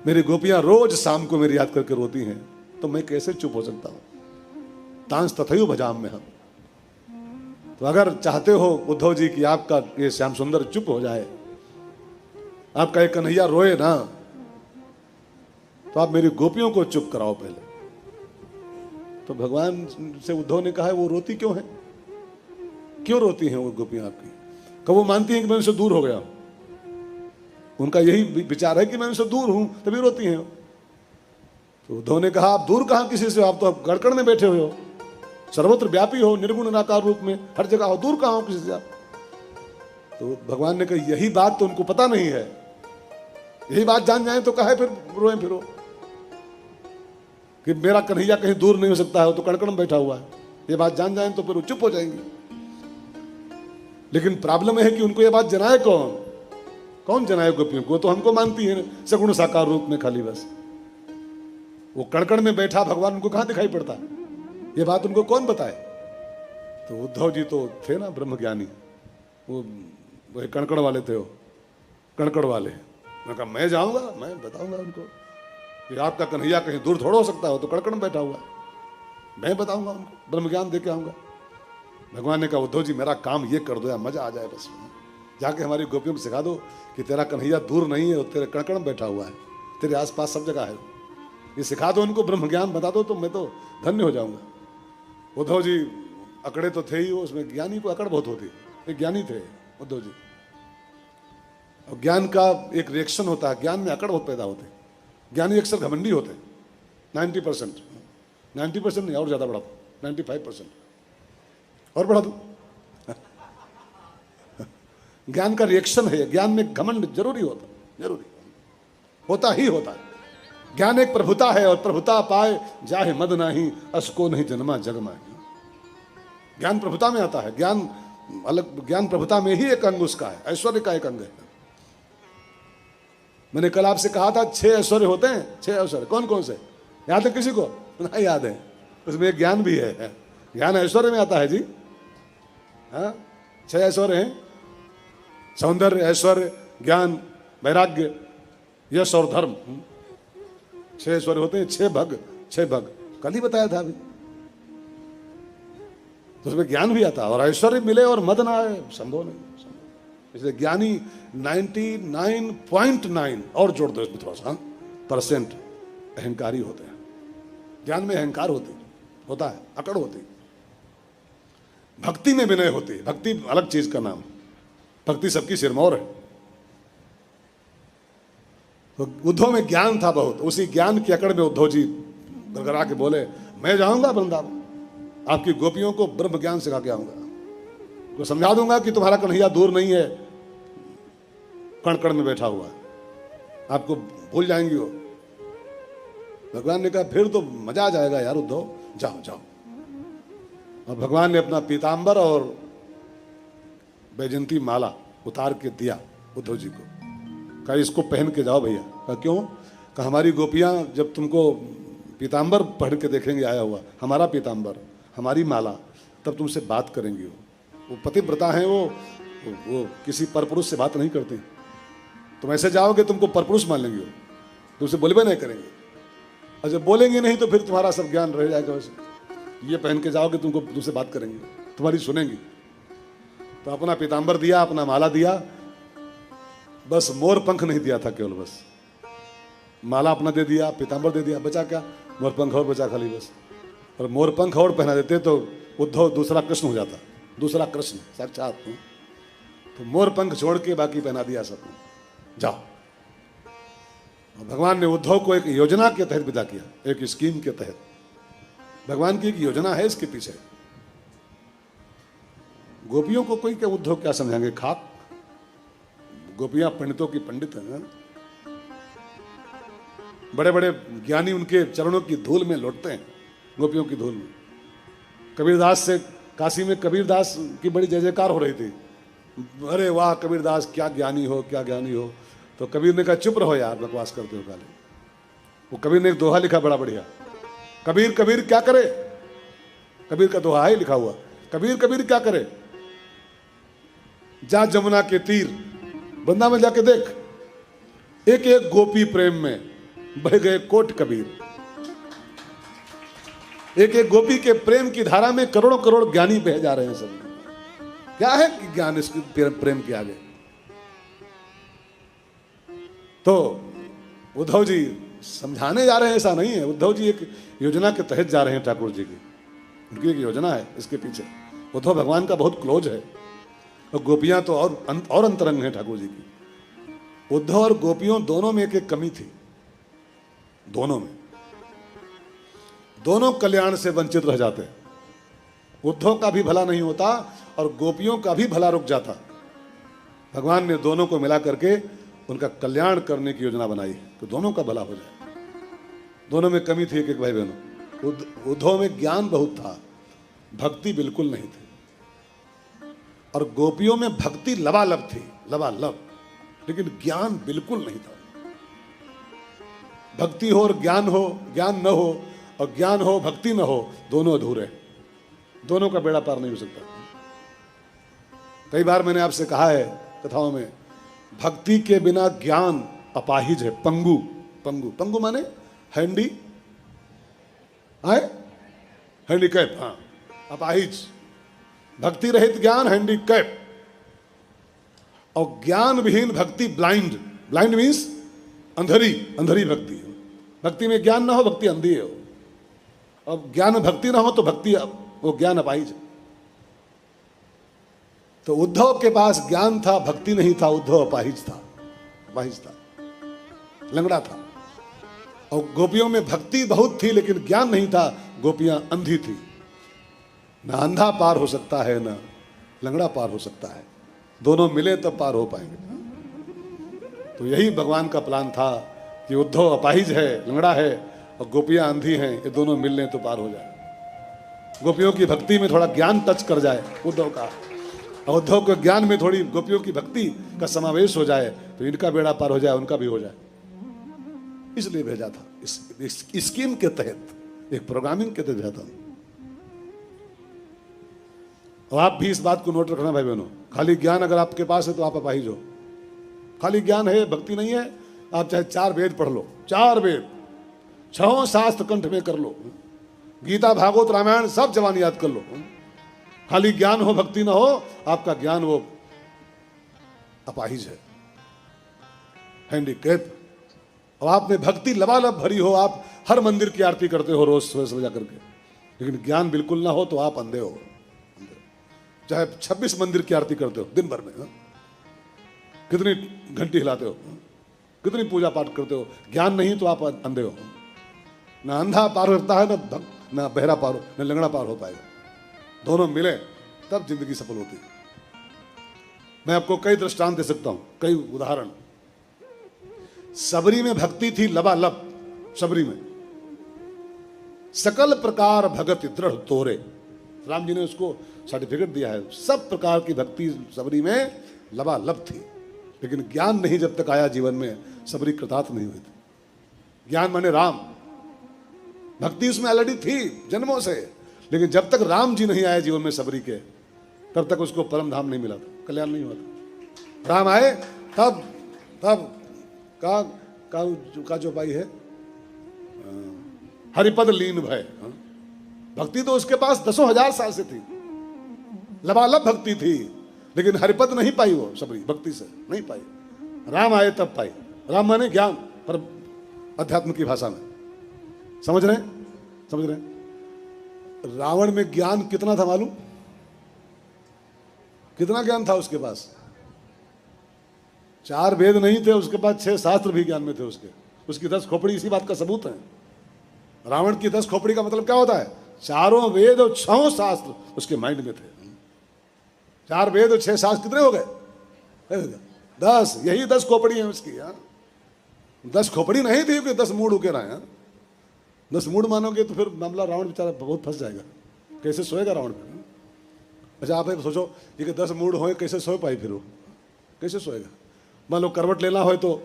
मेरी गोपियां रोज शाम को मेरी याद करके रोती हैं, तो मैं कैसे चुप हो सकता हूं? तांस तथैव भजाम में हम। तो अगर चाहते हो उद्धव जी कि आपका ये श्याम सुंदर चुप हो जाए, आपका एक कन्हैया रोए ना, तो आप मेरी गोपियों को चुप कराओ पहले। तो भगवान से उद्धव ने कहा, वो रोती क्यों है? क्यों रोती हैं वो गोपियां आपकी? कब वो मानती हैं कि मैं उनसे दूर हो गया? उनका यही विचार है कि मैं उनसे दूर हूं, तभी रोती हैं। तो उद्धव ने कहा, आप दूर कहां किसी से, आप तो अब गड़कड़ में बैठे हुए हो, सर्वत्र व्यापी हो, निर्गुण निराकार रूप में हर जगह हो, दूर कहां हो किसी से आप? तो भगवान ने कहा, यही बात तो उनको पता नहीं है। यही बात जान जाए तो कहे फिर रोए फिरो कि मेरा कन्हैया कहीं दूर नहीं हो सकता है, वो तो कड़कड़ में बैठा हुआ है। ये बात जान जाए तो फिर वो चुप हो जाएंगे। लेकिन प्रॉब्लम है कि उनको ये बात जनाए कौन? कौन जनाए गोपियों को? तो हमको मानती है सगुण साकार रूप में खाली बस। वो कड़कड़ में बैठा भगवान उनको कहां दिखाई पड़ता है? ये बात उनको कौन बताए? तो उद्धव जी तो थे ना ब्रह्मज्ञानी, वो कड़कड़ वाले थे, वो कड़कड़ वाले। मैं कहा, मैं जाऊंगा, मैं बताऊंगा उनको कि आपका कन्हैया कहीं दूर थोड़ा हो सकता हो, तो कड़कड़ में बैठा हुआ है, मैं बताऊंगा उनको, ब्रह्मज्ञान दे के आऊंगा। भगवान ने कहा, उद्धव जी मेरा काम ये कर दो यार, मजा आ जाए बस। जाके हमारी गोपियों को सिखा दो कि तेरा कन्हैया दूर नहीं है, तेरे कड़कड़ में बैठा हुआ है, तेरे आसपास सब जगह है। ये सिखा दो उनको, ब्रह्म ज्ञान बता दो, तो मैं तो धन्य हो जाऊंगा। उद्धव जी अकड़े तो थे ही, वो उसमें ज्ञानी को अकड़ बहुत होती, एक ज्ञानी थे उद्धव जी। और ज्ञान का एक रिएक्शन होता है, ज्ञान में अकड़ बहुत पैदा होते। ज्ञानी अक्सर घमंडी होते, 90% नहीं, और ज्यादा बढ़ा, 95% और बढ़ा दो। ज्ञान का रिएक्शन है, ज्ञान में घमंड जरूरी होता, जरूरी होता ही होता है। ज्ञान एक प्रभुता है, और प्रभुता पाए जाहे मद नाही, असको नहीं जन्मा जग माही। ज्ञान प्रभुता में आता है, ज्ञान अलग, ज्ञान प्रभुता में ही एक अंग उसका है, ऐश्वर्य का एक अंग है। मैंने कल आपसे कहा था 6 ऐश्वर्य होते हैं, 6 ऐश्वर्य कौन कौन से याद है किसी को? नहीं याद है? उसमें एक ज्ञान भी है, ज्ञान ऐश्वर्य में आता है जी। हाँ, 6 ऐश्वर्य हैं, सौंदर्य, ऐश्वर्य, ज्ञान, वैराग्य, यश और धर्म। 6 ऐश्वर्य होते हैं, 6 भग, 6 भग कल ही बताया था अभी। तो उसमें ज्ञान भी आता है, और ऐश्वर्य मिले और मद ना आए, संभव नहीं। इसलिए ज्ञानी 99.9 और जोड़ दो इसमें थोड़ा सा % अहंकारी होते हैं। ज्ञान में अहंकार होता है, अकड़ होती। भक्ति में विनय होती है, भक्ति अलग चीज का नाम, भक्ति सबकी सिरमौर है। तो उद्धव में ज्ञान था बहुत, उसी ज्ञान की अकड़ में उद्धव जी गड़गड़ा के बोले, मैं जाऊंगा वृंदावन, आपकी गोपियों को ब्रह्म ज्ञान सिखा के आऊंगा, तो समझा दूंगा कि तुम्हारा कन्हैया दूर नहीं है, कण में बैठा हुआ है, आपको भूल जाएंगी वो। भगवान ने कहा, फिर तो मजा आ जाएगा यार उद्धव, जाओ जाओ। और भगवान ने अपना पीतांबर और बैजंती माला उतार के दिया उद्धव जी को, कहा इसको पहन के जाओ भैया। कहा क्यों? कहा हमारी गोपियां जब तुमको पीतांबर पहन के देखेंगे आया हुआ, हमारा पीतांबर, हमारी माला, तब तुमसे बात करेंगी। वो पतिव्रता हैं, वो किसी परपुरुष से बात नहीं करती। तुम ऐसे जाओगे तुमको परपुरुष मान लेंगे, वो तुमसे बोलबे नहीं करेंगे, और जब बोलेंगे नहीं तो फिर तुम्हारा सब ज्ञान रह जाएगा। वैसे ये पहन के जाओगे तुमसे बात करेंगे, तुम्हारी सुनेंगी। तो अपना पीतांबर दिया, अपना माला दिया, बस मोर पंख नहीं दिया था केवल, बस माला अपना दे दिया, पीतांबर दे दिया, बचा क्या? मोर पंख और बचा खाली बस। और मोर पंख और पहना देते तो उद्धव दूसरा कृष्ण हो जाता, दूसरा कृष्ण साक्षात। तो मोर पंख छोड़ के बाकी पहना दिया सबको, जाओ। और भगवान ने उद्धव को एक योजना के तहत विदा किया, एक स्कीम के तहत। भगवान की एक योजना है इसके पीछे। गोपियों को कोई क्या उद्धव क्या समझाएंगे? खाक, गोपियां पंडितों की पंडित हैं, बड़े बड़े ज्ञानी उनके चरणों की धूल में लौटते हैं, गोपियों की धूल में। कबीरदास से काशी में कबीरदास की बड़ी जय जयकार हो रही थी, अरे वाह कबीरदास क्या ज्ञानी हो, क्या ज्ञानी हो। तो कबीर ने कहा चुप रहो यार, बकवास करते हो काले। वो कबीर ने एक दोहा लिखा बड़ा बढ़िया, कबीर कबीर क्या करे। कबीर का दोहा है लिखा हुआ, कबीर कबीर क्या करे। जा जमुना के तीर, वृंदावन जाके देख, एक एक गोपी प्रेम में बह गए कोट कबीर। एक एक गोपी के प्रेम की धारा में करोड़ों करोड़ ज्ञानी बह जा रहे हैं सब। क्या है कि ज्ञान इस प्रेम के आगे। तो उद्धव जी समझाने जा रहे हैं, ऐसा नहीं है। उद्धव जी एक योजना के तहत जा रहे हैं ठाकुर जी की, उनकी एक योजना है इसके पीछे। उद्धव भगवान का बहुत क्लोज है और गोपियां तो और अंतरंग हैं ठाकुर जी की। उद्धव और गोपियों दोनों में एक एक कमी थी, दोनों में। दोनों कल्याण से वंचित रह जाते। उद्धव का भी भला नहीं होता और गोपियों का भी भला रुक जाता। भगवान ने दोनों को मिला करके उनका कल्याण करने की योजना बनाई तो दोनों का भला हो जाए। दोनों में कमी थी एक एक भाई बहनों। उद्धव में ज्ञान बहुत था, भक्ति बिल्कुल नहीं थी। और गोपियों में भक्ति लबालब थी, लबालब, लेकिन ज्ञान बिल्कुल नहीं था। भक्ति हो और ज्ञान हो, ज्ञान न हो और ज्ञान हो भक्ति न हो, दोनों अधूरे। दोनों का बेड़ा पार नहीं हो सकता। कई बार मैंने आपसे कहा है कथाओं में, भक्ति के बिना ज्ञान अपाहिज है, पंगु। पंगु, पंगु माने हैंडी, हैंडीकैप। हाँ, अपाहिज। भक्ति रहित ज्ञान हैंडीकैप, और ज्ञान विहीन भक्ति ब्लाइंड। ब्लाइंड मीन्स अंधेरी, अंधेरी भक्ति। भक्ति में ज्ञान ना हो, भक्ति अंधी हो। अब ज्ञान में भक्ति ना हो तो भक्ति, वो ज्ञान अपाहिज। तो उद्धव के पास ज्ञान था, भक्ति नहीं था। उद्धव अपाहिज था, अपाहिज था, लंगड़ा था। और गोपियों में भक्ति बहुत थी लेकिन ज्ञान नहीं था। गोपियां अंधी थी। ना अंधा पार हो सकता है, ना लंगड़ा पार हो सकता है। दोनों मिले तब पार हो पाएंगे। तो यही भगवान का प्लान था कि उद्धव अपाहिज है, लंगड़ा है, और गोपियां अंधी हैं। ये दोनों मिल लें तो पार हो जाए। गोपियों की भक्ति में थोड़ा ज्ञान टच कर जाए उद्धव का, और उद्धव के ज्ञान में थोड़ी गोपियों की भक्ति का समावेश हो जाए तो इनका बेड़ा पार हो जाए, उनका भी हो जाए। इसलिए भेजा था, इस स्कीम के तहत, एक प्रोग्रामिंग के तहत भेजा था। और आप भी इस बात को नोट रखना भाई बहनों, खाली ज्ञान अगर आपके पास है तो आप अपाहिज हो। खाली ज्ञान है, भक्ति नहीं है, आप चाहे 4 वेद पढ़ लो, 4 वेद, 6 शास्त्र कंठ में कर लो, गीता भागवत रामायण सब जवान याद कर लो। खाली ज्ञान हो, भक्ति ना हो, आपका ज्ञान वो अपाहिज है, हैंडीकैप। और आप में भक्ति लबालब भरी हो, आप हर मंदिर की आरती करते हो रोज सुबह सुबह जाकर के, लेकिन ज्ञान बिल्कुल ना हो तो आप अंधे हो। चाहे 26 मंदिर की आरती करते हो दिन भर में, कितनी घंटी हिलाते हो, कितनी पूजा पाठ करते हो, ज्ञान नहीं तो आप अंधे हो। ना अंधा पार होता है, ना बहरा पार हो, ना लंगड़ा पार हो पाएगा। दोनों मिले तब जिंदगी सफल होती है। मैं आपको कई दृष्टांत दे सकता हूं, कई उदाहरण। सबरी में भक्ति थी लबालब। सबरी में सकल प्रकार भगत दृढ़ तोरे, राम जी ने उसको सर्टिफिकेट दिया है। सब प्रकार की भक्ति सबरी में लबालब थी, लेकिन ज्ञान नहीं जब तक आया जीवन में, सबरी कृतार्थ नहीं हुई थी। ज्ञान माने राम, भक्ति उसमें ऑलरेडी थी जन्मों से, लेकिन जब तक राम जी नहीं आए जीवन में सबरी के, तब तक उसको परम धाम नहीं मिला था, कल्याण नहीं हुआ था। राम आए तब का जो पाई है हरिपद लीन भय। भक्ति तो उसके पास 10,000 साल से थी, लबालब भक्ति थी, लेकिन हरिपद नहीं पाई वो सबरी, भक्ति से नहीं पाई। राम आए तब पाई। राम माने ज्ञान, पर अध्यात्म की भाषा में। समझ रहे हैं? रावण में ज्ञान कितना था मालूम? कितना ज्ञान था उसके पास? 4 वेद नहीं थे उसके पास, 6 शास्त्र भी ज्ञान में थे उसके। उसकी 10 खोपड़ी इसी बात का सबूत है। रावण की 10 खोपड़ी का मतलब क्या होता है? 4 वेद और 6 शास्त्र उसके माइंड में थे। 4 वेद और 6 शास्त्र कितने हो गए? 10। यही 10 खोपड़ी है उसकी। 10 खोपड़ी नहीं थी कि 10 मूड उके रहे हैं। 10 मूड मानोगे तो फिर मामला रावण बेचारा बहुत फंस जाएगा। कैसे सोएगा रावण फिर? अच्छा आप सोचो कि 10 मूड हो, कैसे सो पाई फिर वो? कैसे सोएगा? मान लो करवट लेना हो तो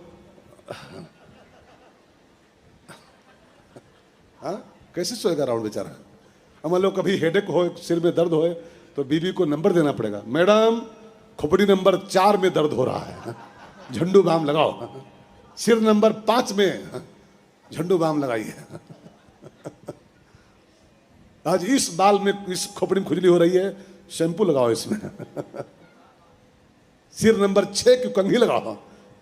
कैसे सोएगा रावण बेचारा? अब मान लो कभी हेडेक हो, सिर में दर्द हो, तो बीबी को नंबर देना पड़ेगा, मैडम खोपड़ी नंबर 4 में दर्द हो रहा है, झंडू बाम लगाओ। सिर नंबर 5 में झंडू बाम लगाइए। आज इस बाल में, इस खोपड़ी में खुजली हो रही है, शैम्पू लगाओ इसमें। सिर नंबर 6 की कंघी लगाओ।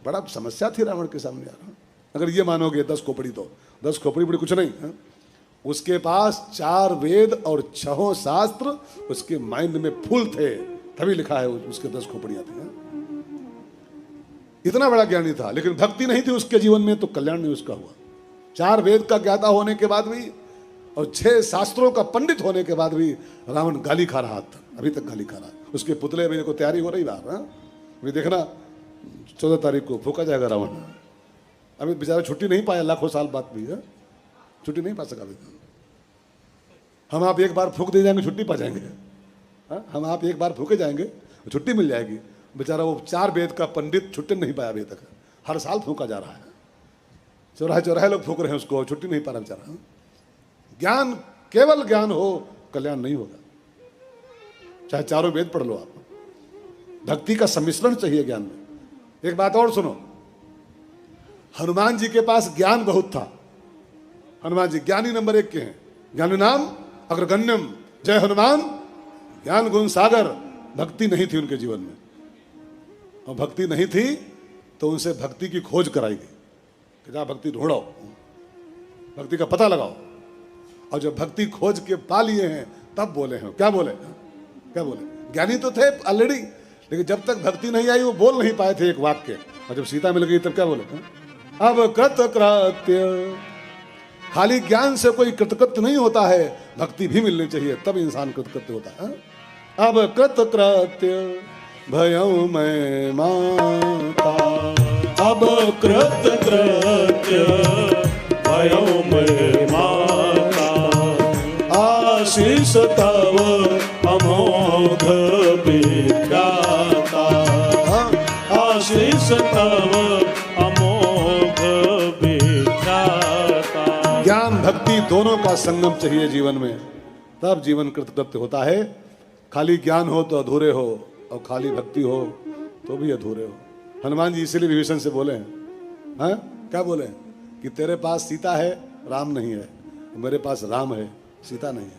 बड़ा समस्या थी रावण के सामने यार। अगर ये मानोगे 10 खोपड़ी, तो 10 खोपड़ी बड़ी कुछ नहीं है। उसके पास 4 वेद और 6 शास्त्र उसके माइंड में फुल थे, तभी लिखा है उसके 10 खोपड़ियां थी। इतना बड़ा ज्ञानी था, लेकिन भक्ति नहीं थी उसके जीवन में, तो कल्याण नहीं उसका हुआ। 4 वेद का ज्ञाता होने के बाद भी और 6 शास्त्रों का पंडित होने के बाद भी रावण गाली खा रहा था, अभी तक गाली खा रहा। उसके पुतले अभी को तैयारी हो रही बाहर। अभी देखना 14 तारीख को फूका जाएगा रावण। अभी बेचारा छुट्टी नहीं पाया, लाखों साल बाद भी है, छुट्टी नहीं पा सका अभी। हम आप एक बार फूक दे जाएंगे, छुट्टी पा जाएंगे। हम आप एक बार फूके जाएंगे, छुट्टी मिल जाएगी। बेचारा वो 4 वेद का पंडित छुट्टी नहीं पाया अभी तक, हर साल फूका जा रहा है। चौराहे चौराहे लोग फूक रहे हैं उसको, छुट्टी नहीं पा रहा बेचारा। ज्ञान, केवल ज्ञान हो, कल्याण नहीं होगा। चाहे 4 वेद पढ़ लो आप, भक्ति का सम्मिश्रण चाहिए ज्ञान में। एक बात और सुनो, हनुमान जी के पास ज्ञान बहुत था। हनुमान जी ज्ञानी नंबर 1 के हैं। ज्ञानी नाम अग्रगण्यम, जय हनुमान ज्ञान गुण सागर। भक्ति नहीं थी उनके जीवन में, और भक्ति नहीं थी तो उनसे भक्ति की खोज कराई गई कि जहाँ भक्ति ढूंढो, भक्ति का पता लगाओ। और जब भक्ति खोज के पा लिए हैं तब बोले हैं। क्या बोले? क्या बोले? ज्ञानी तो थे ऑलरेडी, लेकिन जब तक भक्ति नहीं आई वो बोल नहीं पाए थे एक वाक्य। और जब सीता मिल गई तब क्या बोले? अब कृतकृत्य। खाली ज्ञान से कोई कृतकृत्य नहीं होता है, भक्ति भी मिलनी चाहिए, तब इंसान कृतकृत्य होता है। अब कृतकृत्य भयऊ मैं माता, अब कृतकृत्य भयऊ मैं माता। आशीष तव अमोघ विख्याता, आशीष तव अमोघ विख्याता। ज्ञान भक्ति दोनों का संगम चाहिए जीवन में, तब जीवन कृतकृत्य होता है। खाली ज्ञान हो तो अधूरे हो, और खाली भक्ति हो तो भी अधूरे हो। हनुमान जी इसीलिए विभीषण से बोले हैं, हाँ क्या बोले कि तेरे पास सीता है, राम नहीं है। मेरे पास राम है, सीता नहीं है।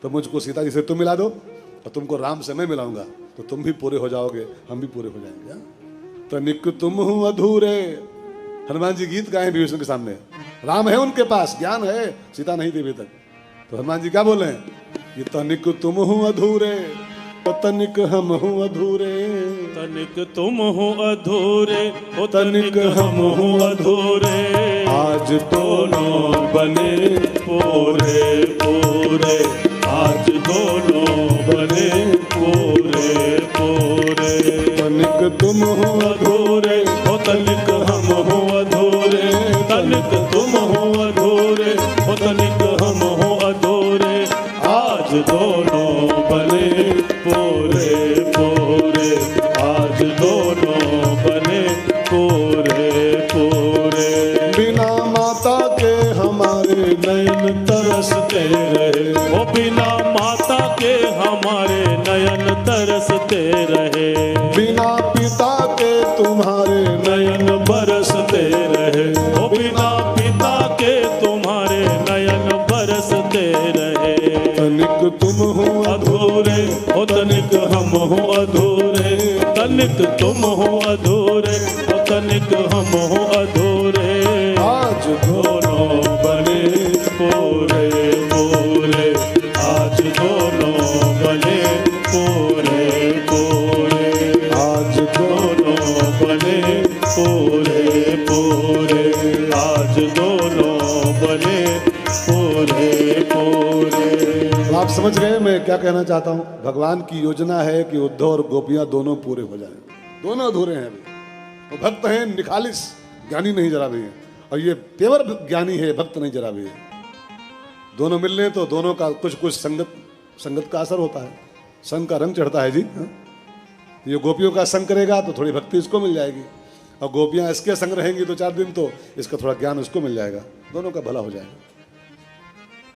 तो मुझको सीता जी से तुम मिला दो, और तुमको राम से मैं मिलाऊंगा, तो तुम भी पूरे हो जाओगे, हम भी पूरे हो जाएंगे। तो निक तुम हूँ अधूरे। हनुमान जी गीत गाए विभीषण के सामने। राम है उनके पास, ज्ञान है, सीता नहीं थी अभी तक। तो हनुमान जी क्या बोले हैं? ये तनिक तुम हूँ अधूरे, तो तनिक हम हूँ अधूरे। तनिक तुम हो अधूरे, ओ तनिक हम हो अधूरे। आज दोनों बने पूरे पूरे, आज दोनों बने पूरे पूरे। तनिक तुम हो अधूरे, ओ तनिक हम हो अधूरे। तनिक तुम हो अधूरे, ओ तनिक हम हो अधूरे। आज दोनों बने पूरे पूरे, आज दोनों बने पूरे पूरे। बिना माता के हमारे नयन तरसते रहे, ओ बिना माता के हमारे नयन तरसते रहे। बिना पिता के तुम्हारे नयन बरसते रहे, ओ बिना पिता के तुम्हारे नयन बरसते रहे। तनिक तुम हो अधूरे, ओ तनिक हम हो अधूरे। तनिक तुम हो अधूरे, ओ तनिक हम हो अधूरे। आज दोनों बने पूरे पूरे, आज दोनों बने पूरे पूरे। आज दोनों बने पूरे पूरे, आज दोनों बने पूरे पूरे। तो आप समझ गए मैं क्या कहना चाहता हूँ? भगवान की योजना है कि उद्धव और गोपियां दोनों पूरे हो जाएं। दोनों अधूरे हैं अभी। वो भक्त हैं निखालिस, ज्ञानी नहीं जरा भी है। और ये पेवर ज्ञानी है, भक्त नहीं जरा भी है। दोनों मिल लें तो दोनों का कुछ कुछ संगत का असर होता है, संग का रंग चढ़ता है जी। ये गोपियों का संग करेगा तो थोड़ी भक्ति इसको मिल जाएगी, और गोपियां इसके संग रहेंगी तो 4 दिन तो इसका थोड़ा ज्ञान उसको मिल जाएगा, दोनों का भला हो जाएगा।